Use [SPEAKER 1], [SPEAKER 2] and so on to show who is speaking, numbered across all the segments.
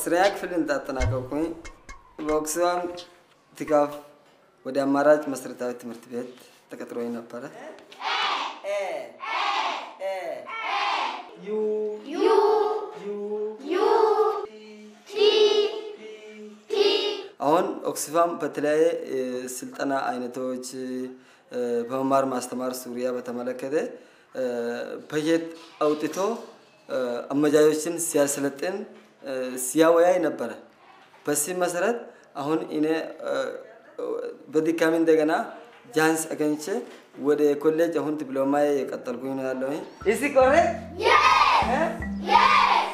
[SPEAKER 1] አስረኛ ክፍልን ታጠናቀቅኩኝ በኦክስፋም ትጋፍ ወደ አማራጭ መሰረታዊ ትምህርት ቤት ተቀጥሮኝ ነበር ዩ አሁን ኦክስፋም በተለያየ ስልጠና አይነቶች በመማር ማስተማር ዙሪያ በተመለከተ በየት አውጥቶ አመጃጆችን ሲያሰለጥን ሲያወያይ ነበር በዚህ መሰረት አሁን እኔ በድጋሚ እንደገና ጃንስ አገኝቼ ወደ ኮሌጅ አሁን ዲፕሎማ የቀጠልኩኝ ነው ያለሁኝ Is it correct? Yes!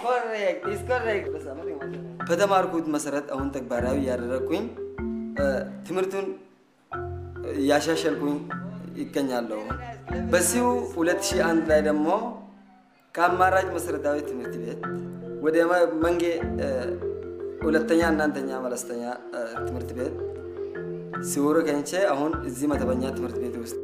[SPEAKER 1] Correct. Is correct. በተማርኩት መሰረት አሁን ተግባራዊ ያደረኩኝ ትምህርቱን ያሻሻልኩኝ ይገኛለሁ በዚሁ 2001 ላይ ደግሞ ከአማራጭ መሰረታዊ ትምህርት ቤት ወደ መንጌ ሁለተኛ እና አንደኛ መለስተኛ ትምህርት ቤት ሲወረ ከንቼ አሁን እዚህ መደበኛ ትምህርት ቤት ውስጥ